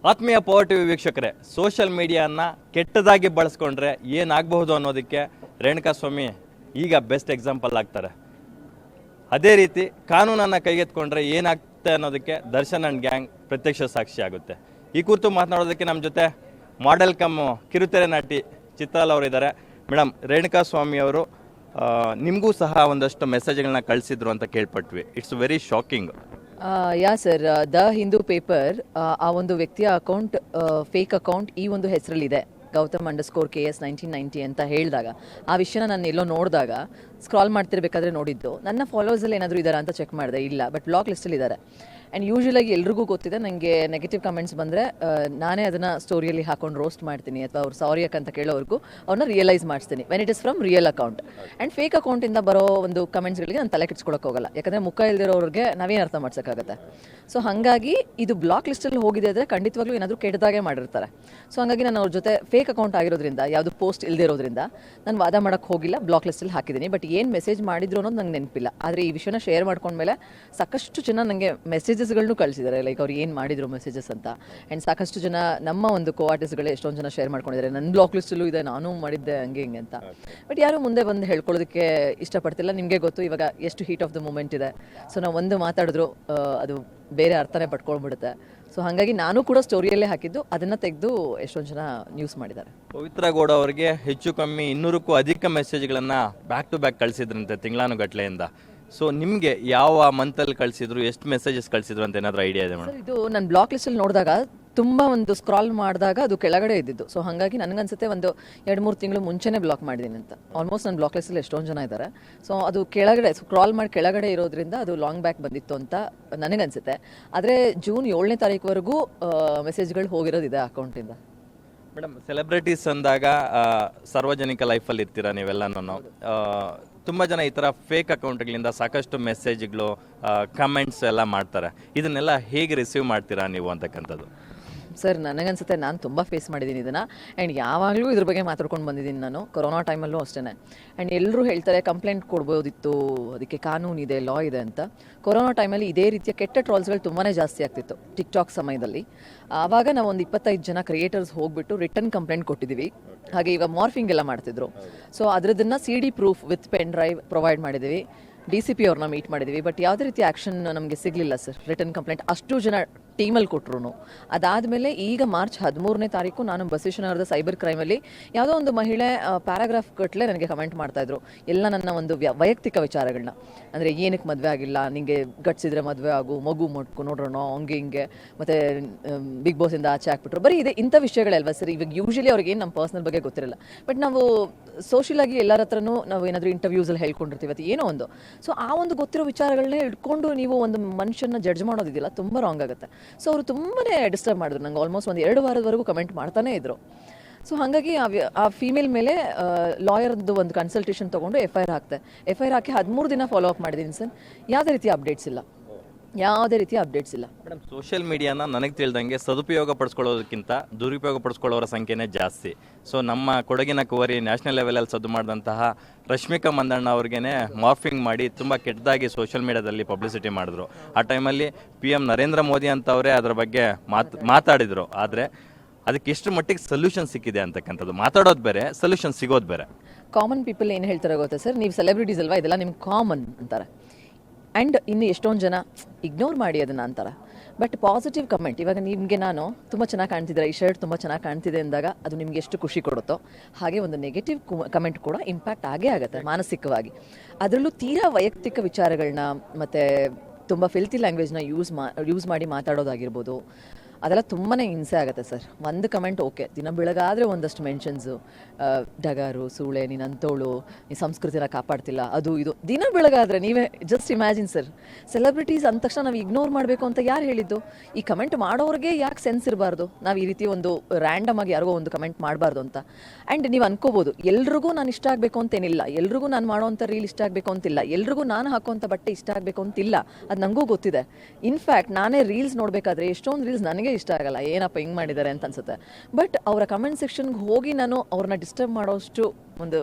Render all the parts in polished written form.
ಆತ್ಮೀಯ power TV ವೀಕ್ಷಕರೇ, social ಮೀಡಿಯಾನ ಕೆಟ್ಟದಾಗಿ ಬಳಸ್ಕೊಂಡ್ರೆ ಏನಾಗಬಹುದು ಅನ್ನೋದಕ್ಕೆ ರೇಣುಕಾಸ್ವಾಮಿ ಈಗ ಬೆಸ್ಟ್ ಎಕ್ಸಾಂಪಲ್ ಆಗ್ತಾರೆ. ಅದೇ ರೀತಿ ಕಾನೂನನ್ನು ಕೈಗೆತ್ಕೊಂಡ್ರೆ ಏನಾಗ್ತದೆ ಅನ್ನೋದಕ್ಕೆ ದರ್ಶನ್ ಅಂಡ್ ಗ್ಯಾಂಗ್ ಪ್ರತ್ಯಕ್ಷ ಸಾಕ್ಷಿ ಆಗುತ್ತೆ. ಈ ಕುರಿತು ಮಾತನಾಡೋದಕ್ಕೆ ನಮ್ಮ ಜೊತೆ ಮಾಡೆಲ್ ಕಮ್ ಕಿರುತೆರೆ ನಟಿ ಚಿತ್ರಾಲ್ ಅವರು ಇದ್ದಾರೆ. ಮೇಡಮ್, ರೇಣುಕಾಸ್ವಾಮಿ ಅವರು ನಿಮಗೂ ಸಹ ಒಂದಷ್ಟು ಮೆಸೇಜ್ಗಳನ್ನ ಕಳಿಸಿದ್ರು ಅಂತ ಕೇಳ್ಪಟ್ವಿ. It's very shocking. Yeah sir, the Hindu paper ಆ ಒಂದು ವ್ಯಕ್ತಿಯ ಅಕೌಂಟ್ ಫೇಕ್ ಅಕೌಂಟ್ ಈ ಒಂದು ಹೆಸರಲ್ಲಿದೆ, ಗೌತಮ್ _KS 1990 ಅಂತ ಹೇಳಿದಾಗ ಆ ವಿಷಯನ ನಾನು ಎಲ್ಲೋ ನೋಡಿದಾಗ ಸ್ಕ್ರಾಲ್ ಮಾಡ್ತಿರ್ಬೇಕಾದ್ರೆ ನೋಡಿದ್ದು. ನನ್ನ ಫಾಲೋವರ್ಸಲ್ಲಿ ಏನಾದರೂ ಇದ್ದಾರಾ ಅಂತ ಚೆಕ್ ಮಾಡಿದೆ, ಇಲ್ಲ, ಬಟ್ ಬ್ಲಾಕ್ ಲಿಸ್ಟಲ್ಲಿ ಇದ್ದಾರೆ. ಆ್ಯಂಡ್ ಯೂಶ್ವಲಾಗಿ ಎಲ್ರಿಗೂ ಗೊತ್ತಿದೆ, ನನಗೆ ನೆಗೆಟಿವ್ ಕಮೆಂಟ್ಸ್ ಬಂದರೆ ನಾನೇ ಅದನ್ನು ಸ್ಟೋರಿಯಲ್ಲಿ ಹಾಕೊಂಡು ರೋಸ್ಟ್ ಮಾಡ್ತೀನಿ, ಅಥವಾ ಅವ್ರು ಸಾರಿ ಯಾಕಂತ ಕೇಳೋವರೆಗೂ ಅವ್ರನ್ನ ರಿಯಲೈಸ್ ಮಾಡಿಸ್ತೀನಿ when it is from real account. And fake ಅಕೌಂಟಿಂದ ಬರೋ ಒಂದು ಕಮೆಂಟ್ಸ್ಗಳಿಗೆ ನಾನು ತಲೆ ಕೆಡ್ಸ್ಕೊಳಕ್ಕೆ ಹೋಗಲ್ಲ, ಯಾಕಂದರೆ ಮುಖ ಇಲ್ದಿರೋರಿಗೆ ನಾವೇನು ಅರ್ಥ ಮಾಡ್ಸೋಕ್ಕಾಗತ್ತೆ. ಸೊ ಹಾಗಾಗಿ ಇದು ಬ್ಲಾಕ್ ಲಿಸ್ಟಲ್ಲಿ ಹೋಗಿದೆ ಅಂದರೆ ಖಂಡಿತವಾಗ್ಲೂ ಏನಾದರೂ ಕೆಟ್ಟದಾಗೆ ಮಾಡಿರ್ತಾರೆ. ಸೊ ಹಾಗಾಗಿ ನಾನು ಅವ್ರ ಜೊತೆ ಫೇಕ್ ಅಕೌಂಟ್ ಆಗಿರೋದ್ರಿಂದ, ಯಾವುದು ಪೋಸ್ಟ್ ಇಲ್ಲದೆ ಇರೋದ್ರಿಂದ ನಾನು ವಾದ ಮಾಡೋಕ್ಕೆ ಹೋಗಿಲ್ಲ, ಬ್ಲಾಕ್ ಲಿಸ್ಟಲ್ಲಿ ಹಾಕಿದ್ದೀನಿ. ಬಟ್ ಏನು ಮೆಸೇಜ್ ಮಾಡಿದ್ರು ಅನ್ನೋದು ನಂಗೆ ನೆನಪಿಲ್ಲ. ಆದರೆ ಈ ವಿಷಯನ ಶೇರ್ ಮಾಡ್ಕೊಂಡ್ಮೇಲೆ ಸಾಕಷ್ಟು ಜನ ನನಗೆ ಮೆಸೇಜಸ್ಗಳನ್ನು ಕಳಿಸಿದ್ದಾರೆ, ಲೈಕ್ ಅವ್ರು ಏನು ಮಾಡಿದ್ರು ಮೆಸೇಜಸ್ ಅಂತ. ಆ್ಯಂಡ್ ಸಾಕಷ್ಟು ಜನ ನಮ್ಮ ಒಂದು ಆರ್ಟಿಸ್ಟ್ಗಳೇ ಎಷ್ಟೊಂದು ಜನ ಶೇರ್ ಮಾಡ್ಕೊಂಡಿದ್ದಾರೆ, ನನ್ನ ಬ್ಲಾಕ್ ಲಿಸ್ಟಲ್ಲೂ ಇದೆ, ನಾನು ಮಾಡಿದ್ದೆ ಹಂಗೆ ಹಿಂಗೆ ಅಂತ. ಬಟ್ ಯಾರು ಮುಂದೆ ಬಂದು ಹೇಳ್ಕೊಳ್ಳೋದಕ್ಕೆ ಇಷ್ಟಪಡ್ತಿಲ್ಲ. ನಿಮಗೆ ಗೊತ್ತು ಇವಾಗ ಎಷ್ಟು ಹೀಟ್ ಆಫ್ ದ ಮೂಮೆಂಟ್ ಇದೆ. ಸೊ ನಾವು ಒಂದು ಮಾತಾಡಿದ್ರು ಅದು ಬೇರೆ ಅರ್ಥನೇ ಪಡ್ಕೊಂಡ್ಬಿಡುತ್ತೆ. ಸೊ ಹಾಗಾಗಿ ನಾನು ಕೂಡ ಸ್ಟೋರಿಯಲ್ಲೇ ಹಾಕಿದ್ದು, ಅದನ್ನು ತೆಗೆದು ಎಷ್ಟೊಂದು ಜನ ನ್ಯೂಸ್ ಮಾಡಿದ್ದಾರೆ. ಪವಿತ್ರ ಗೌಡ ಅವರಿಗೆ ಹೆಚ್ಚು ಕಮ್ಮಿ 200ಕ್ಕೂ ಅಧಿಕ ಮೆಸೇಜ್ಗಳನ್ನು ಬ್ಯಾಕ್ ಟು ಬ್ಯಾಕ್ ಕಳಿಸಿದ್ರಂತೆ ತಿಂಗಳಾನುಗಟ್ಲೆಯಿಂದ. ಸೊ ನಿಮಗೆ ಯಾವ ಮಂತಲ್ಲಿ ಕಳಿಸಿದ್ರು, ಎಷ್ಟು ಮೆಸೇಜಸ್ ಕಳಿಸಿದ್ರು ಅಂತ ಏನಾದರೂ ಐಡಿಯಾ ಇದೆ ಮೇಡಮ್? ಇದು ನಾನು ಬ್ಲಾಕ್ ಲಿಸ್ಟಲ್ಲಿ ನೋಡಿದಾಗ ತುಂಬ ಒಂದು ಸ್ಕ್ರಾಲ್ ಮಾಡಿದಾಗ ಅದು ಕೆಳಗಡೆ ಇದ್ದಿದ್ದು. ಸೊ ಹಾಗಾಗಿ ನನಗನ್ಸುತ್ತೆ ಒಂದು 2-3 ತಿಂಗಳು ಮುಂಚೆನೇ ಬ್ಲಾಕ್ ಮಾಡಿದ್ದೀನಿ ಅಂತ. ಆಲ್ಮೋಸ್ಟ್ ನನ್ನ ಬ್ಲಾಕ್ ಲಿಸ್ಟಲ್ಲಿ ಎಷ್ಟೊಂದು ಜನ ಇದ್ದಾರೆ. ಸೊ ಅದು ಕೆಳಗಡೆ ಸ್ಕ್ರಾಲ್ ಮಾಡಿ ಕೆಳಗಡೆ ಇರೋದ್ರಿಂದ ಅದು ಲಾಂಗ್ ಬ್ಯಾಕ್ ಬಂದಿತ್ತು ಅಂತ ನನಗನ್ಸುತ್ತೆ. ಆದರೆ ಜೂನ್ 7ನೇ ತಾರೀಕುವರೆಗೂ ಮೆಸೇಜ್ಗಳು ಹೋಗಿರೋದಿದೆ ಅಕೌಂಟಿಂದ. ಮೇಡಮ್, ಸೆಲೆಬ್ರಿಟೀಸ್ ಅಂದಾಗ ಸಾರ್ವಜನಿಕ ಲೈಫಲ್ಲಿ ಇರ್ತೀರಾ ನೀವೆಲ್ಲನೂ. ತುಂಬ ಜನ ಈ ಥರ ಫೇಕ್ ಅಕೌಂಟ್ಗಳಿಂದ ಸಾಕಷ್ಟು ಮೆಸೇಜ್ಗಳು, ಕಮೆಂಟ್ಸ್ ಎಲ್ಲ ಮಾಡ್ತಾರೆ. ಇದನ್ನೆಲ್ಲ ಹೇಗೆ ರಿಸೀವ್ ಮಾಡ್ತೀರಾ ನೀವು ಅಂತಕ್ಕಂಥದ್ದು? ಸರ್, ನನಗನ್ಸುತ್ತೆ ನಾನು ತುಂಬ ಫೇಸ್ ಮಾಡಿದ್ದೀನಿ ಇದನ್ನು. ಆ್ಯಂಡ್ ಯಾವಾಗಲೂ ಇದ್ರ ಬಗ್ಗೆ ಮಾತಾಡ್ಕೊಂಡು ಬಂದಿದ್ದೀನಿ ನಾನು. ಕೊರೋನಾ ಟೈಮಲ್ಲೂ ಅಷ್ಟೇ. ಆ್ಯಂಡ್ ಎಲ್ಲರೂ ಹೇಳ್ತಾರೆ ಕಂಪ್ಲೇಂಟ್ ಕೊಡ್ಬೋದಿತ್ತು, ಅದಕ್ಕೆ ಕಾನೂನಿದೆ, ಲಾ ಇದೆ ಅಂತ. ಕೊರೋನಾ ಟೈಮಲ್ಲಿ ಇದೇ ರೀತಿಯ ಕೆಟ್ಟ ಟ್ರಾಲ್ಸ್ಗಳು ತುಂಬಾ ಜಾಸ್ತಿ ಆಗ್ತಿತ್ತು ಟಿಕ್ಟಾಕ್ ಸಮಯದಲ್ಲಿ. ಆವಾಗ ನಾವು ಒಂದು 25 ಜನ ಕ್ರಿಯೇಟರ್ಸ್ ಹೋಗ್ಬಿಟ್ಟು ರಿಟರ್ನ್ ಕಂಪ್ಲೇಂಟ್ ಕೊಟ್ಟಿದ್ದೀವಿ. ಹಾಗೆ ಈಗ ಮಾರ್ಫಿಂಗ್ ಎಲ್ಲ ಮಾಡ್ತಿದ್ರು. ಸೊ ಅದರದನ್ನು CD proof with pen drive provide ಮಾಡಿದ್ದೀವಿ. DCP ಅವ್ರನ್ನ ಮೀಟ್ ಮಾಡಿದ್ದೀವಿ. ಬಟ್ ಯಾವುದೇ ರೀತಿ ಆ್ಯಕ್ಷನ್ ನಮಗೆ ಸಿಗಲಿಲ್ಲ ಸರ್. ರಿಟರ್ನ್ ಕಂಪ್ಲೇಂಟ್ ಅಷ್ಟು ಜನ ಟೀಮಲ್ಲಿ ಕೊಟ್ಟರು. ಅದಾದಮೇಲೆ ಈಗ ಮಾರ್ಚ್ 13ನೇ ತಾರೀಕು ನಾನು ಬಸವೇಶ್ವರನಗರದ ಸೈಬರ್ ಕ್ರೈಮಲ್ಲಿ ಯಾವುದೋ ಒಂದು ಮಹಿಳೆ ಪ್ಯಾರಾಗ್ರಾಫ್ ಕಟ್ಲೆ ನನಗೆ ಕಮೆಂಟ್ ಮಾಡ್ತಾಯಿದ್ರು, ಎಲ್ಲ ನನ್ನ ಒಂದು ವೈಯಕ್ತಿಕ ವಿಚಾರಗಳನ್ನ. ಅಂದರೆ ಏನಕ್ಕೆ ಮದುವೆ ಆಗಿಲ್ಲ, ನಿಮಗೆ ಗಟ್ಸಿದ್ರೆ ಮದುವೆ ಆಗು, ಮಗು ಮಟ್ಕು ನೋಡ್ರೋಣ, ಹಂಗೆ ಹಿಂಗೆ, ಮತ್ತು ಬಿಗ್ ಬಾಸಿಂದ ಆಚೆ ಹಾಕ್ಬಿಟ್ರು. ಬರೀ ಇದೆ ಇಂಥ ವಿಷಯಗಳಲ್ವಾ ಸರ್. ಇವಾಗ ಯೂಶ್ವಲಿ ಅವ್ರಿಗೆ ಏನು ನಮ್ಮ ಪರ್ಸ್ನಲ್ ಬಗ್ಗೆ ಗೊತ್ತಿರಲ್ಲ. ಬಟ್ ನಾವು ಸೋಷಿಯಲಾಗಿ ಎಲ್ಲರ ಹತ್ರನೂ ನಾವು ಏನಾದರೂ ಇಂಟರ್ವ್ಯೂಸಲ್ಲಿ ಹೇಳ್ಕೊಂಡಿರ್ತೀವಿ, ಅದು ಏನೋ ಒಂದು. ಸೊ ಆ ಒಂದು ಗೊತ್ತಿರೋ ವಿಚಾರಗಳನ್ನೇ ಇಟ್ಕೊಂಡು ನೀವು ಒಂದು ಮನುಷ್ಯನ ಜಡ್ಜ್ ಮಾಡೋದಿದೆಯಲ್ಲ, ತುಂಬ ರಾಂಗ್ ಆಗುತ್ತೆ. ಸೊ ಅವರು ತುಂಬಾ ಡಿಸ್ಟರ್ಬ್ ಮಾಡಿದ್ರು ನಂಗೆ. ಆಲ್ಮೋಸ್ಟ್ ಒಂದು 2 ವಾರದವರೆಗೂ ಕಮೆಂಟ್ ಮಾಡ್ತಾನೇ ಇದ್ರು. ಸೊ ಹಾಗಾಗಿ ಆ ಫೀಮೇಲ್ ಮೇಲೆ ಲಾಯರ್ದು ಒಂದು ಕನ್ಸಲ್ಟೇಷನ್ ತೊಗೊಂಡು FIR ಹಾಕ್ತೆ. FIR ಹಾಕಿ 13 ದಿನ ಫಾಲೋ ಅಪ್ ಮಾಡಿದ್ದೀನಿ ಸರ್. ಯಾವುದೇ ರೀತಿಯ ಅಪ್ಡೇಟ್ಸ್ ಇಲ್ಲ. ಮೇಡಮ್, ಸೋಷಿಯಲ್ ಮೀಡಿಯಾನ ನನಗೆ ತಿಳಿದಂಗೆ ಸದುಪಯೋಗ ಪಡಿಸ್ಕೊಳ್ಳೋದಕ್ಕಿಂತ ದುರುಪಯೋಗ ಪಡಿಸ್ಕೊಳ್ಳೋರ ಸಂಖ್ಯೆನೇ ಜಾಸ್ತಿ. ಸೊ ನಮ್ಮ ಕೊಡಗಿನ ಕುವರಿ ನ್ಯಾಷನಲ್ ಲೆವೆಲಲ್ಲಿ ಸದ್ದು ಮಾಡಿದಂತಹ ರಶ್ಮಿಕಾ ಮಂದಣ್ಣ ಅವ್ರಿಗೇನೆ ಮಾರ್ಫಿಂಗ್ ಮಾಡಿ ತುಂಬ ಕೆಟ್ಟದಾಗಿ ಸೋಷಿಯಲ್ ಮೀಡಿಯಾದಲ್ಲಿ ಪಬ್ಲಿಸಿಟಿ ಮಾಡಿದ್ರು. ಆ ಟೈಮಲ್ಲಿ PM ನರೇಂದ್ರ ಮೋದಿ ಅಂತವರೇ ಅದರ ಬಗ್ಗೆ ಮಾತಾಡಿದರು. ಆದರೆ ಅದಕ್ಕೆ ಎಷ್ಟು ಮಟ್ಟಿಗೆ ಸೊಲ್ಯೂಷನ್ ಸಿಕ್ಕಿದೆ ಅಂತಕ್ಕಂಥದ್ದು, ಮಾತಾಡೋದು ಬೇರೆ, ಸೊಲ್ಯೂಷನ್ ಸಿಗೋದು ಬೇರೆ. ಕಾಮನ್ ಪೀಪಲ್ ಏನು ಹೇಳ್ತಾರೆ ಗೊತ್ತಾ ಸರ್, ನೀವು ಸೆಲೆಬ್ರಿಟೀಸ್ ಅಲ್ವಾ, ಇದೆಲ್ಲ ನಿಮ್ಗೆ ಕಾಮನ್ ಅಂತಾರೆ. ಆ್ಯಂಡ್ ಇನ್ನು ಎಷ್ಟೊಂದು ಜನ ಇಗ್ನೋರ್ ಮಾಡಿ ಅದನ್ನು ಅಂತಾರೆ. ಬಟ್ ಪಾಸಿಟಿವ್ ಕಮೆಂಟ್, ಇವಾಗ ನಿಮಗೆ ನಾನು ತುಂಬ ಚೆನ್ನಾಗಿ ಕಾಣ್ತಿದ್ದೀರಾ, ಈ ಶರ್ಟ್ ತುಂಬ ಚೆನ್ನಾಗಿ ಕಾಣ್ತಿದೆ ಅಂದಾಗ ಅದು ನಿಮಗೆ ಎಷ್ಟು ಖುಷಿ ಕೊಡುತ್ತೋ, ಹಾಗೆ ಒಂದು ನೆಗೆಟಿವ್ ಕಮೆಂಟ್ ಕೂಡ ಇಂಪ್ಯಾಕ್ಟ್ ಆಗೇ ಆಗುತ್ತೆ ಮಾನಸಿಕವಾಗಿ. ಅದರಲ್ಲೂ ತೀರಾ ವೈಯಕ್ತಿಕ ವಿಚಾರಗಳನ್ನ ಮತ್ತು ತುಂಬ ಫಿಲ್ತಿ ಲ್ಯಾಂಗ್ವೇಜ್ನ ಯೂಸ್ ಮಾಡಿ ಮಾತಾಡೋದಾಗಿರ್ಬೋದು, ಅದೆಲ್ಲ ತುಂಬಾ ಹಿಂಸೆ ಆಗುತ್ತೆ ಸರ್. ಒಂದು ಕಮೆಂಟ್ ಓಕೆ, ದಿನ ಬೆಳಗಾದರೆ ಒಂದಷ್ಟು ಮೆನ್ಷನ್ಸು, ಡಗಾರು, ಸೂಳೆ, ನೀನು ಅಂತೋಳು, ನೀ ಸಂಸ್ಕೃತಿನ ಕಾಪಾಡ್ತಿಲ್ಲ, ಅದು ಇದು. ದಿನ ಬೆಳಗಾದರೆ ನೀವೇ ಜಸ್ಟ್ ಇಮ್ಯಾಜಿನ್ ಸರ್. ಸೆಲೆಬ್ರಿಟೀಸ್ ಅಂದ ತಕ್ಷಣ ನಾವು ಇಗ್ನೋರ್ ಮಾಡಬೇಕು ಅಂತ ಯಾರು ಹೇಳಿದ್ದು? ಈ ಕಮೆಂಟ್ ಮಾಡೋರಿಗೆ ಯಾಕೆ ಸೆನ್ಸ್ ಇರಬಾರ್ದು? ನಾವು ಈ ರೀತಿ ಒಂದು ರ್ಯಾಂಡಮ್ ಆಗಿ ಯಾರಿಗೋ ಒಂದು ಕಮೆಂಟ್ ಮಾಡಬಾರ್ದು ಅಂತ. ಆ್ಯಂಡ್ ನೀವು ಅನ್ಕೋಬೋದು, ಎಲ್ರಿಗೂ ನಾನು ಇಷ್ಟ ಆಗಬೇಕು ಅಂತೇನಿಲ್ಲ, ಎಲ್ರಿಗೂ ನಾನು ಮಾಡೋವಂಥ ರೀಲ್ ಇಷ್ಟ ಆಗಬೇಕು ಅಂತಿಲ್ಲ, ಎಲ್ರಿಗೂ ನಾನು ಹಾಕೋವಂಥ ಬಟ್ಟೆ ಇಷ್ಟ ಆಗಬೇಕು ಅಂತಿಲ್ಲ. ಅದು ನನಗೂ ಗೊತ್ತಿದೆ. ಇನ್ಫ್ಯಾಕ್ಟ್ ನಾನೇ ರೀಲ್ಸ್ ನೋಡಬೇಕಾದ್ರೆ ಎಷ್ಟೊಂದು ರೀಲ್ಸ್ ನನಗೆ ಇಷ್ಟ ಆಗಲ್ಲ, ಏನಪ್ಪ ಹಿಂಗೆ ಮಾಡಿದ್ದಾರೆ ಅಂತ ಅನ್ಸುತ್ತೆ. ಬಟ್ ಅವರ ಕಮೆಂಟ್ ಸೆಕ್ಷನ್ಗೆ ಹೋಗಿ ನಾನು ಅವ್ರನ್ನ ಡಿಸ್ಟರ್ಬ್ ಮಾಡೋಷ್ಟು ಒಂದು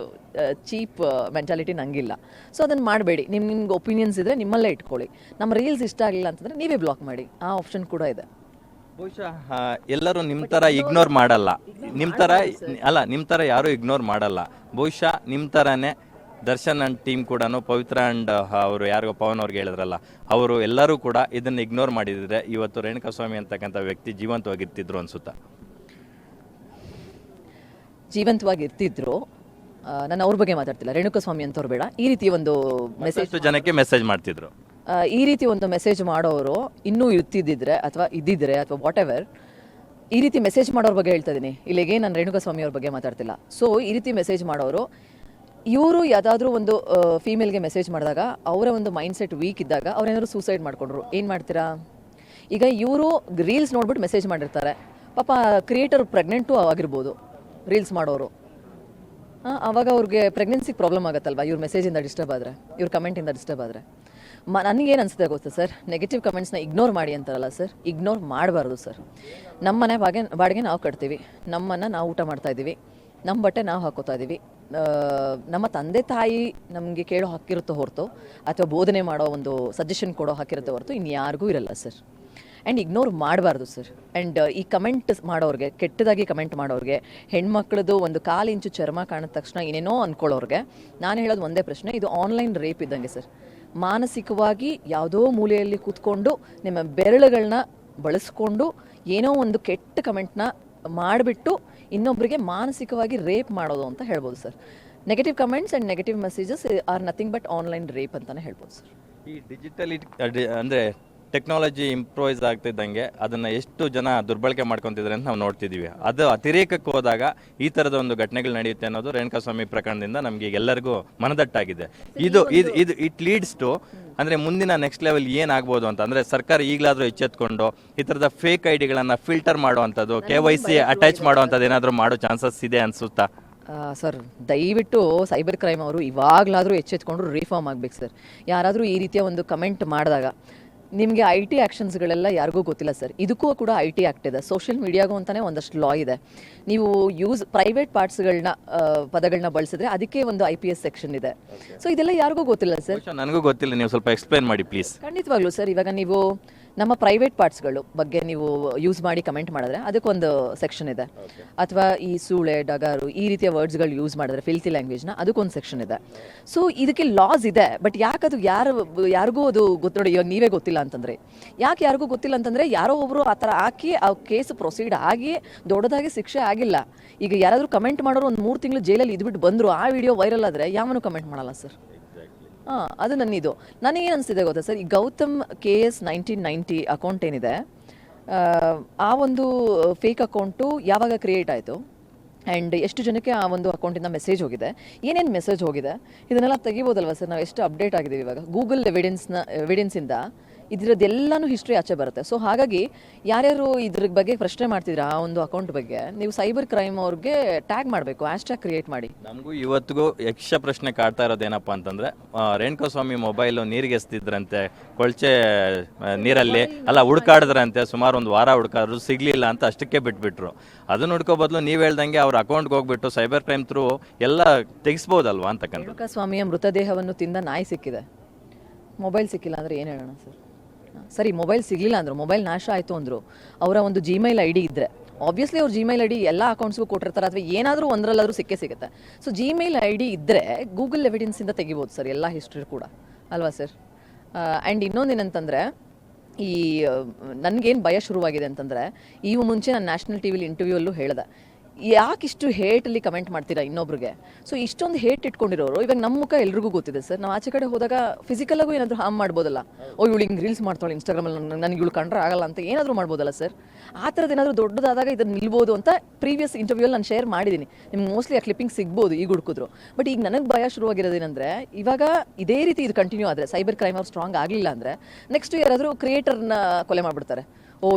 ಚೀಪ್ ಮೆಂಟಾಲಿಟಿ ನನಗಿಲ್ಲ. ಸೊ ಅದನ್ನು ಮಾಡಬೇಡಿ. ನಿಮ್ಗೆ ಒಪಿನಿಯನ್ಸ್ ಇದ್ದರೆ ನಿಮ್ಮಲ್ಲೇ ಇಟ್ಕೊಳ್ಳಿ. ನಮ್ಮ ರೀಲ್ಸ್ ಇಷ್ಟ ಆಗಲಿಲ್ಲ ಅಂತಂದರೆ ನೀವೇ ಬ್ಲಾಕ್ ಮಾಡಿ, ಆ ಆಪ್ಷನ್ ಕೂಡ ಇದೆ. ಬಹುಶಃ ಎಲ್ಲರೂ ನಿಮ್ಮ ಥರ ಇಗ್ನೋರ್ ಮಾಡಲ್ಲ, ನಿಮ್ಮ ಥರ ಅಲ್ಲ, ನಿಮ್ಮ ಥರ ಯಾರೂ ಇಗ್ನೋರ್ ಮಾಡಲ್ಲ. ಬಹುಶಃ ನಿಮ್ಮ ಥರನೇ ದರ್ಶನ್ ಅಂಡ್ ಟೀಮ್ ಕೂಡ, ಪವಿತ್ರ ಅಂಡ್ ಅವರು ಯಾರಿಗೋ ಪವನ್ ಅವ್ರಿಗೆ ಹೇಳಿದ್ರಲ್ಲ, ಅವರು ಎಲ್ಲರೂ ಕೂಡ ಇದನ್ನು ಇಗ್ನೋರ್ ಮಾಡಿದರೆ ಇವತ್ತು ರೇಣುಕಾಸ್ವಾಮಿ ಅಂತಕ್ಕಂಥ ವ್ಯಕ್ತಿ ಜೀವಂತವಾಗಿರ್ತಿದ್ರು ಅನ್ಸುತ್ತಾ? ಜೀವಂತವಾಗಿ ಇರ್ತಿದ್ರು. ನಾನು ಅವ್ರ ಬಗ್ಗೆ ಮಾತಾಡ್ತಿಲ್ಲ, ರೇಣುಕಾಸ್ವಾಮಿ ಅಂತವ್ರು ಬೇಡ. ಈ ರೀತಿ ಒಂದು ಮೆಸೇಜ್ ಜನಕ್ಕೆ ಮೆಸೇಜ್ ಮಾಡ್ತಿದ್ರು. ಈ ರೀತಿ ಒಂದು ಮೆಸೇಜ್ ಮಾಡೋರು ಇನ್ನೂ ಇರ್ತಿದ್ದಿದ್ರೆ ಅಥವಾ ಇದ್ದಿದ್ರೆ ಅಥವಾ ವಾಟ್ ಎವರ್, ಈ ರೀತಿ ಮೆಸೇಜ್ ಮಾಡೋರ ಬಗ್ಗೆ ಹೇಳ್ತಾ ಇದ್ದೀನಿ, ಇಲ್ಲಿಗೆ ನಾನು ರೇಣುಕಾಸ್ವಾಮಿ ಅವ್ರ ಬಗ್ಗೆ ಮಾತಾಡ್ತಿಲ್ಲ. ಸೊ ಈ ರೀತಿ ಮೆಸೇಜ್ ಮಾಡೋರು, ಇವರು ಯಾವುದಾದ್ರೂ ಒಂದು ಫೀಮೇಲ್ಗೆ ಮೆಸೇಜ್ ಮಾಡಿದಾಗ ಅವರ ಒಂದು ಮೈಂಡ್ ಸೆಟ್ ವೀಕ್ ಇದ್ದಾಗ ಅವ್ರೇನಾದ್ರು ಸೂಸೈಡ್ ಮಾಡ್ಕೊಂಡ್ರು ಏನು ಮಾಡ್ತೀರಾ? ಈಗ ಇವರು ರೀಲ್ಸ್ ನೋಡ್ಬಿಟ್ಟು ಮೆಸೇಜ್ ಮಾಡಿರ್ತಾರೆ, ಪಾಪ ಕ್ರಿಯೇಟರ್ ಪ್ರೆಗ್ನೆಂಟು ಆಗಿರ್ಬೋದು ರೀಲ್ಸ್ ಮಾಡೋರು. ಆವಾಗ ಅವ್ರಿಗೆ ಪ್ರೆಗ್ನೆನ್ಸಿಗೆ ಪ್ರಾಬ್ಲಮ್ ಆಗುತ್ತಲ್ವಾ ಇವ್ರ ಮೆಸೇಜಿಂದ ಡಿಸ್ಟರ್ಬ್ ಆದರೆ, ಇವ್ರ ಕಮೆಂಟಿಂದ ಡಿಸ್ಟರ್ಬ್ ಆದರೆ. ನನಗೇನು ಅನಿಸುತ್ತೆ ಗೊತ್ತಾ ಸರ್, ನೆಗೆಟಿವ್ ಕಮೆಂಟ್ಸ್ನ ಇಗ್ನೋರ್ ಮಾಡಿ ಅಂತಾರಲ್ಲ ಸರ್, ಇಗ್ನೋರ್ ಮಾಡಬಾರ್ದು ಸರ್. ನಮ್ಮ ಮನೆ ಬಾಡಿಗೆ ನಾವು ಕಟ್ತೀವಿ, ನಮ್ಮನ್ನು ನಾವು ಊಟ ಮಾಡ್ತಾ ಇದ್ದೀವಿ, ನಮ್ಮ ಬಟ್ಟೆ ನಾವು ಹಾಕೋತಾ ಇದ್ದೀವಿ, ನಮ್ಮ ತಂದೆ ತಾಯಿ ನಮಗೆ ಕೇಳೋ ಹಕ್ಕಿರುತ್ತೋ ಹೊರತು ಅಥವಾ ಬೋಧನೆ ಮಾಡೋ ಒಂದು ಸಜೆಷನ್ ಕೊಡೋ ಹಕ್ಕಿರುತ್ತೋ ಹೊರತು ಇನ್ಯಾರಿಗೂ ಇರಲ್ಲ ಸರ್. ಆ್ಯಂಡ್ ಇಗ್ನೋರ್ ಮಾಡಬಾರ್ದು ಸರ್. ಆ್ಯಂಡ್ ಈ ಕಮೆಂಟ್ ಮಾಡೋರಿಗೆ, ಕೆಟ್ಟದಾಗಿ ಕಮೆಂಟ್ ಮಾಡೋರಿಗೆ, ಹೆಣ್ಮಕ್ಳದ್ದು ಒಂದು 1/4 ಇಂಚು ಚರ್ಮ ಕಾಣಿದ ತಕ್ಷಣ ಏನೇನೋ ಅಂದ್ಕೊಳ್ಳೋರಿಗೆ ನಾನು ಹೇಳೋದು ಒಂದೇ ಪ್ರಶ್ನೆ, ಇದು ಆನ್ಲೈನ್ ರೇಪ್ ಇದ್ದಂಗೆ ಸರ್. ಮಾನಸಿಕವಾಗಿ ಯಾವುದೋ ಮೂಲೆಯಲ್ಲಿ ಕೂತ್ಕೊಂಡು ನಿಮ್ಮ ಬೆರಳುಗಳನ್ನ ಬಳಸ್ಕೊಂಡು ಏನೋ ಒಂದು ಕೆಟ್ಟ ಕಮೆಂಟ್ನ ಮಾಡಿಬಿಟ್ಟು ಇನ್ನೊಬ್ಬರಿಗೆ ಮಾನಸಿಕವಾಗಿ ರೇಪ್ ಮಾಡೋದು ಅಂತ ಹೇಳ್ಬೋದು sir. Negative comments and negative messages are nothing but online rape ಅಂತಲೇ ಹೇಳ್ಬೋದು ಸರ್. ಈ ಅಂದರೆ ಟೆಕ್ನಾಲಜಿ ಇಂಪ್ರೂವೈಸ್ ಆಗ್ತಿದ್ದಂಗೆ ಅದನ್ನು ಎಷ್ಟು ಜನ ದುರ್ಬಳಕೆ ಮಾಡ್ಕೊತಿದ್ದಾರೆ ಅಂತ ನಾವು ನೋಡ್ತಿದ್ದೀವಿ. ಅದು ಅತಿರೇಕಕ್ಕೆ ಹೋದಾಗ ಈ ಥರದ ಒಂದು ಘಟನೆಗಳು ನಡೆಯುತ್ತೆ ಅನ್ನೋದು ರೇಣುಕಾಸ್ವಾಮಿ ಪ್ರಕರಣದಿಂದ ನಮಗೆ ಎಲ್ಲರಿಗೂ ಮನದಟ್ಟಾಗಿದೆ. ಇದು ಇಟ್ ಲೀಡ್ಸ್ ಟು ಅಂದರೆ ಮುಂದಿನ ನೆಕ್ಸ್ಟ್ ಲೆವೆಲ್ ಏನಾಗ್ಬೋದು ಅಂತ. ಅಂದರೆ ಸರ್ಕಾರ ಈಗಲಾದರೂ ಎಚ್ಚೆತ್ಕೊಂಡು ಈ ಥರದ ಫೇಕ್ ಐಡಿಗಳನ್ನು ಫಿಲ್ಟರ್ ಮಾಡುವಂಥದ್ದು, KYC ಅಟ್ಯಾಚ್ ಮಾಡುವಂಥದ್ದು ಏನಾದರೂ ಮಾಡೋ ಚಾನ್ಸಸ್ ಇದೆ ಅನಿಸುತ್ತಾ? ಸರ್ ದಯವಿಟ್ಟು ಸೈಬರ್ ಕ್ರೈಮ್ ಅವರು ಇವಾಗಲಾದರೂ ಎಚ್ಚೆತ್ಕೊಂಡು ರಿಫಾರ್ಮ್ ಆಗಬೇಕು ಸರ್. ಯಾರಾದರೂ ಈ ರೀತಿಯ ಒಂದು ಕಮೆಂಟ್ ಮಾಡಿದಾಗ ನಿಮಗೆ IT ಆ್ಯಕ್ಷನ್ಸ್ಗಳೆಲ್ಲ ಯಾರಿಗೂ ಗೊತ್ತಿಲ್ಲ ಸರ್. ಇದಕ್ಕೂ ಕೂಡ IT ಆ್ಯಕ್ಟ್ ಇದೆ, ಸೋಷಿಯಲ್ ಮೀಡಿಯಾಗೂ ಅಂತಲೇ ಒಂದಷ್ಟು ಲಾ ಇದೆ. ನೀವು ಪ್ರೈವೇಟ್ ಪಾರ್ಟ್ಸ್ಗಳನ್ನ ಪದಗಳನ್ನ ಬಳಸಿದ್ರೆ ಅದಕ್ಕೆ ಒಂದು IPS ಸೆಕ್ಷನ್ ಇದೆ. ಸೊ ಇದೆಲ್ಲ ಯಾರಿಗೂ ಗೊತ್ತಿಲ್ಲ ಸರ್. ನನಗೂ ಗೊತ್ತಿಲ್ಲ, ನೀವು ಸ್ವಲ್ಪ ಎಕ್ಸ್ಪ್ಲೇನ್ ಮಾಡಿ ಪ್ಲೀಸ್. ಖಂಡಿತವಾಗ್ಲೂ ಸರ್. ಇವಾಗ ನೀವು ನಮ್ಮ ಪ್ರೈವೇಟ್ ಪಾರ್ಟ್ಸ್ಗಳು ಬಗ್ಗೆ ನೀವು ಯೂಸ್ ಮಾಡಿ ಕಮೆಂಟ್ ಮಾಡಿದ್ರೆ ಅದಕ್ಕೊಂದು ಸೆಕ್ಷನ್ ಇದೆ. ಅಥವಾ ಈ ಸೂಳೆ, ಡಗಾರು ಈ ರೀತಿಯ ವರ್ಡ್ಸ್ಗಳು ಯೂಸ್ ಮಾಡಿದ್ರೆ ಫಿಲ್ತಿ ಲ್ಯಾಂಗ್ವೇಜ್ನ, ಅದಕ್ಕೊಂದು ಸೆಕ್ಷನ್ ಇದೆ. ಸೊ ಇದಕ್ಕೆ ಲಾಸ್ ಇದೆ. ಬಟ್ ಯಾಕೆ ಅದು ಯಾರಿಗೂ ಅದು ನೋಡಿ, ಇವಾಗ ನೀವೇ ಗೊತ್ತಿಲ್ಲ ಅಂತಂದರೆ ಯಾಕೆ ಯಾರಿಗೂ ಗೊತ್ತಿಲ್ಲ ಅಂತಂದರೆ, ಯಾರೋ ಒಬ್ಬರು ಆ ಥರ ಹಾಕಿ ಆ ಕೇಸ್ ಪ್ರೊಸೀಡ್ ಆಗಿ ದೊಡ್ಡದಾಗಿ ಶಿಕ್ಷೆ ಆಗಿಲ್ಲ. ಈಗ ಯಾರಾದರೂ ಕಮೆಂಟ್ ಮಾಡೋರು ಒಂದು 3 ತಿಂಗಳು ಜೈಲಲ್ಲಿ ಇದ್ಬಿಟ್ಟು ಬಂದರು, ಆ ವಿಡಿಯೋ ವೈರಲ್ ಆದರೆ ಯಾವನು ಕಮೆಂಟ್ ಮಾಡಲ್ಲ ಸರ್. ಅದು ನನ್ನಿದು. ನನಗೇನು ಅನಿಸ್ತಿದೆ ಗೊತ್ತಾ ಸರ್, ಈ ಗೌತಮ್ KS 1990 ಅಕೌಂಟ್ ಏನಿದೆ, ಆ ಒಂದು ಫೇಕ್ ಅಕೌಂಟು ಯಾವಾಗ ಕ್ರಿಯೇಟ್ ಆಯಿತು ಆ್ಯಂಡ್ ಎಷ್ಟು ಜನಕ್ಕೆ ಆ ಒಂದು ಅಕೌಂಟಿಂದ ಮೆಸೇಜ್ ಹೋಗಿದೆ, ಏನೇನು ಮೆಸೇಜ್ ಹೋಗಿದೆ, ಇದನ್ನೆಲ್ಲ ತೆಗಿಬೋದಲ್ವ ಸರ್. ನಾವು ಎಷ್ಟು ಅಪ್ಡೇಟ್ ಆಗಿದ್ದೀವಿ ಇವಾಗ. ಗೂಗಲ್ ಎವಿಡೆನ್ಸಿಂದ ಇದರದ್ದೆಲ್ಲನೂ ಹಿಸ್ಟ್ರಿ ಆಚೆ ಬರುತ್ತೆ. ಸೊ ಹಾಗಾಗಿ ಯಾರ್ಯಾರು ಇದ್ರ ಬಗ್ಗೆ ಪ್ರಶ್ನೆ ಮಾಡ್ತಿದ್ರೆ ಆ ಒಂದು ಅಕೌಂಟ್ ಬಗ್ಗೆ, ನೀವು ಸೈಬರ್ ಕ್ರೈಮ್ ಅವ್ರಿಗೆ ಟ್ಯಾಗ್ ಮಾಡಬೇಕು, ಹ್ಯಾಶ್ಟ್ಯಾಗ್ ಕ್ರಿಯೇಟ್ ಮಾಡಿ. ನಮಗೂ ಇವತ್ತಿಗೂ ಯಕ್ಷ ಪ್ರಶ್ನೆ ಕಾಡ್ತಾ ಇರೋದೇನಪ್ಪ ಅಂತಂದರೆ, ರೇಣುಕಾಸ್ವಾಮಿ ಮೊಬೈಲು ನೀರಿಗೆ ಎಸ್ತಿದ್ರಂತೆ, ಕೊಳಚೆ ನೀರಲ್ಲಿ ಹುಡುಕಾಡಿದ್ರಂತೆ. ಸುಮಾರು 1 ವಾರ ಹುಡುಕಾದ್ರು, ಸಿಗಲಿಲ್ಲ ಅಂತ ಅಷ್ಟಕ್ಕೆ ಬಿಟ್ಬಿಟ್ರು. ಅದನ್ನ ಹುಡ್ಕೋ ಬದಲು ನೀವು ಹೇಳ್ದಂಗೆ ಅವ್ರ ಅಕೌಂಟ್ಗೆ ಹೋಗ್ಬಿಟ್ಟು ಸೈಬರ್ ಕ್ರೈಮ್ ಥ್ರೂ ಎಲ್ಲ ತೆಗಿಸ್ಬೋದಲ್ವಾ ಅಂತಕ್ಕಂಥ. ರೇಣುಕಾಸ್ವಾಮಿಯ ಮೃತದೇಹವನ್ನು ತಿಂದ ನಾಯಿ ಸಿಕ್ಕಿದೆ, ಮೊಬೈಲ್ ಸಿಕ್ಕಿಲ್ಲ ಅಂದರೆ ಏನು ಹೇಳೋಣ ಸರ್? ಸರಿ, ಮೊಬೈಲ್ ಸಿಗಲಿಲ್ಲ ಅಂದರು, ಮೊಬೈಲ್ ನಾಶ ಆಯಿತು ಅಂದರು, ಅವರ ಒಂದು Gmail ID ಇದ್ದರೆ ಆಬ್ವಿಯಸ್ಲಿ ಅವ್ರ Gmail ID ಎಲ್ಲ ಅಕೌಂಟ್ಸ್ಗೂ ಕೊಟ್ಟಿರ್ತಾರೆ, ಅಥವಾ ಏನಾದರೂ ಒಂದರಲ್ಲಾದರೂ ಸಿಗುತ್ತೆ. ಸೊ Gmail ID ಇದ್ದರೆ ಗೂಗಲ್ ಎವಿಡೆನ್ಸಿಂದ ತೆಗಿಬೋದು ಸರ್ ಎಲ್ಲ ಹಿಸ್ಟ್ರಿ ಕೂಡ, ಅಲ್ವಾ ಸರ್? ಆ್ಯಂಡ್ ಇನ್ನೊಂದೇನಂತಂದರೆ, ಈ ನನಗೇನು ಭಯ ಶುರುವಾಗಿದೆ ಅಂತಂದರೆ, ಈ ಮುಂಚೆ ನಾನು ನ್ಯಾಷನಲ್ TV ಇಂಟರ್ವ್ಯೂಲ್ಲೂ ಹೇಳಿದೆ, ಯಾಕಿಷ್ಟು ಹೇಟಲ್ಲಿ ಕಮೆಂಟ್ ಮಾಡ್ತೀರಾ ಇನ್ನೊಬ್ರಿಗೆ? ಸೊ ಇಷ್ಟೊಂದು ಹೇಟ್ ಇಟ್ಕೊಂಡಿರೋರು ಇವಾಗ ನಮ್ಮ ಮುಖ ಎಲ್ರಿಗೂ ಗೊತ್ತಿದೆ ಸರ್. ನಾವು ಆಚೆ ಕಡೆ ಹೋದಾಗ ಫಿಸಿಕಲಾಗೂ ಏನಾದರೂ ಹಾರ್ಮ್ ಮಾಡ್ಬೋದಲ್ಲ. ಇವಳು ಹಿಂಗೆ ರೀಲ್ಸ್ ಮಾಡ್ತಾಳೆ ಇನ್ಸ್ಟಾಗ್ರಾಮಲ್ಲಿ, ನನಗೆ ಇವಳು ಕಂಡ್ರೆ ಆಗಲ್ಲ ಅಂತ ಏನಾದರೂ ಮಾಡ್ಬೋದಲ್ಲ ಸರ್? ಆ ಥರದ್ದು ಏನಾದರೂ ದೊಡ್ಡದಾದಾಗ ಇದನ್ನು ನಿಲ್ಬೋದು ಅಂತ ಪ್ರೀವಿಯಸ್ ಇಂಟರ್ವ್ಯೂಲ್ಲಿ ನಾನು ಶೇರ್ ಮಾಡಿದ್ದೀನಿ. ನಿಮ್ಗೆ ಮೋಸ್ಟ್ಲಿ ಆ ಕ್ಲಿಪ್ಪಿಂಗ್ ಸಿಗ್ಬೋದು ಈಗ ಹುಡುಕಿದ್ರು. ಬಟ್ ಈಗ ನನಗೆ ಭಯ ಶುರುವಾಗಿರೋದೇನೆಂದರೆ, ಇವಾಗ ಇದೇ ರೀತಿ ಇದು ಕಂಟಿನ್ಯೂ ಆದರೆ, ಸೈಬರ್ ಕ್ರೈಮ್ ಅವ್ರು ಸ್ಟ್ರಾಂಗ್ ಆಗಲಿಲ್ಲ ಅಂದರೆ, ನೆಕ್ಸ್ಟ್ ಯಾರಾದರೂ ಕ್ರಿಯೇಟರ್ನ ಕೊಲೆ ಮಾಡಿಬಿಡ್ತಾರೆ.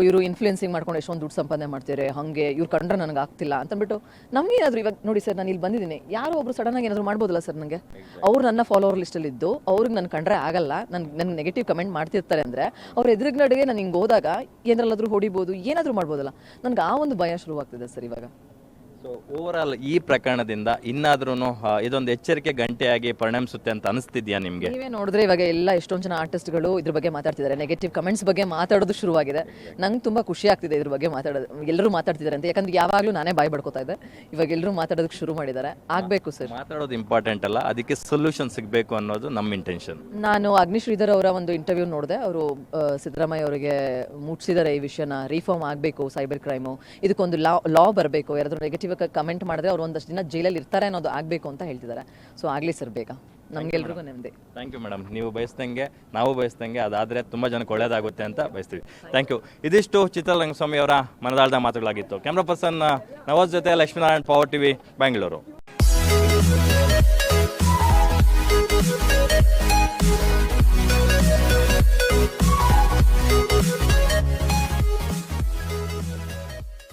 ಇವರು ಇನ್ಫ್ಲೂಯೆನ್ಸಿಂಗ್ ಮಾಡ್ಕೊಂಡು ಎಷ್ಟೊಂದು ದುಡ್ಡು ಸಂಪಾದನೆ ಮಾಡ್ತಾರೆ, ಹಾಗೆ ಇವ್ರು ಕಂಡ್ರೆ ನನಗೆ ಆಗ್ತಿಲ್ಲ ಅಂತಂದ್ಬಿಟ್ಟು ನಮಗೆ ಏನಾದರೂ ಇವಾಗ ನೋಡಿ ಸರ್, ನಾನು ಇಲ್ಲಿ ಬಂದಿದ್ದೀನಿ, ಯಾರೋ ಒಬ್ರು ಸಡನ್ನಾಗಿ ಏನಾದರೂ ಮಾಡ್ಬೋದಲ್ಲ ಸರ್ ನನಗೆ? ಅವ್ರು ನನ್ನ ಫಾಲೋವರ್ ಲಿಸ್ಟಲ್ಲಿ ಇದ್ದು ಅವ್ರಿಗೆ ನನ್ನ ಕಂಡ್ರೆ ಆಗಲ್ಲ, ನನಗೆ ನೆಗೆಟಿವ್ ಕಮೆಂಟ್ ಮಾಡ್ತಿರ್ತಾರೆ ಅಂದರೆ, ಅವ್ರ ಎದುರಿಗೆ ನಡುವೆ ನಾನು ಹಿಂಗೆ ಹೋದಾಗ ಏನಾದ್ರೂ ಹೊಡಿಬೋದು, ಏನಾದರೂ ಮಾಡ್ಬೋದಲ್ಲ. ನನಗೆ ಆ ಒಂದು ಭಯ ಶುರುವಾಗ್ತಿದೆ ಸರ್ ಇವಾಗ. ಸೊ ಓವರಾಲ್ ಈ ಪ್ರಕರಣದಿಂದ ಇನ್ನಾದ್ರೂ ಇದೊಂದು ಎಚ್ಚರಿಕೆ ಗಂಟೆಯಾಗಿ ಪರಿಣಮಿಸುತ್ತೆ ಅಂತ ಅನಿಸ್ತಿದ್ಯಾ ನಿಮಗೆ? ನೀವೇ ನೋಡಿದ್ರೆ ಇವಾಗ ಎಲ್ಲ ಎಷ್ಟೊಂದು ಜನ ಆರ್ಟಿಸ್ಟ್ಗಳು ಇದ್ರ ಬಗ್ಗೆ ಮಾತಾಡ್ತಿದ್ದಾರೆ, ನೆಗೆಟಿವ್ ಕಮೆಂಟ್ಸ್ ಬಗ್ಗೆ ಮಾತಾಡೋದು ಶುರುವಾಗಿದೆ. ನಂಗೆ ತುಂಬ ಖುಷಿ ಆಗ್ತಿದೆ ಇದ್ರ ಬಗ್ಗೆ ಮಾತಾಡೋದು, ಎಲ್ಲರೂ ಮಾತಾಡ್ತಿದ್ದಾರೆ ಅಂತ. ಯಾಕಂದ್ರೆ ಯಾವಾಗಲೂ ನಾನೇ ಬಾಯ್ ಬಡ್ಕೋತಾ ಇದ್ದೆ, ಇವಾಗ ಎಲ್ಲರೂ ಮಾತಾಡೋದಕ್ಕೆ ಶುರು ಮಾಡಿದ್ದಾರೆ. ಆಗಬೇಕು ಸರ್, ಮಾತಾಡೋದು ಇಂಪಾರ್ಟೆಂಟ್ ಅಲ್ಲ, ಅದಕ್ಕೆ ಸೊಲ್ಯೂಷನ್ ಸಿಗಬೇಕು ಅನ್ನೋದು ನಮ್ಮ ಇಂಟೆನ್ಷನ್. ನಾನು ಅಗ್ನಿಶ್ರೀಧರ್ ಅವರ ಒಂದು ಇಂಟರ್ವ್ಯೂ ನೋಡಿದೆ. ಅವರು ಸಿದ್ದರಾಮಯ್ಯ ಅವರಿಗೆ ಮುಟ್ಸಿದ್ದಾರೆ ಈ ವಿಷಯನ, ರಿಫಾರ್ಮ್ ಆಗಬೇಕು ಸೈಬರ್ ಕ್ರೈಮು, ಇದಕ್ಕೊಂದು ಲಾ ಬರಬೇಕು, ಯಾರಾದರೂ ನೆಗೆಟಿವ್ ಕಮೆಂಟ್ ಮಾಡಿದ್ರೆ ಅವ್ರು ಒಂದಷ್ಟು ದಿನ ಜೈಲಲ್ಲಿ ಇರ್ತಾರೆ ಅನ್ನೋದು ಆಗಬೇಕು ಅಂತ ಹೇಳ್ತಿದ್ದಾರೆ. ಸೊ ಆಗಲಿ ಸರ್, ಬೇಗ ನಮ್ಗೆಲ್ರಿಗೂ ನೆಮ್ಮದಿ. ಥ್ಯಾಂಕ್ ಯು ಮೇಡಮ್, ನೀವು ಬಯಸ್ದಂಗೆ ನಾವು ಬಯಸ್ದಂಗೆ ಅದಾದರೆ ತುಂಬ ಜನಕ್ಕೆ ಒಳ್ಳೇದಾಗುತ್ತೆ ಅಂತ ಬಯಸ್ತೀವಿ. Thank you. ಇದಿಷ್ಟು ಚಿತ್ರರಂಗಸ್ವಾಮಿ ಅವರ ಮನದಾಳದ ಮಾತುಗಳಾಗಿತ್ತು. ಕ್ಯಾಮ್ರಾ ಪರ್ಸನ್ ನವಾಜ್ ಜೊತೆ ಲಕ್ಷ್ಮೀನಾರಾಯಣ್, ಪವರ್ ಟಿವಿ, ಬೆಂಗಳೂರು.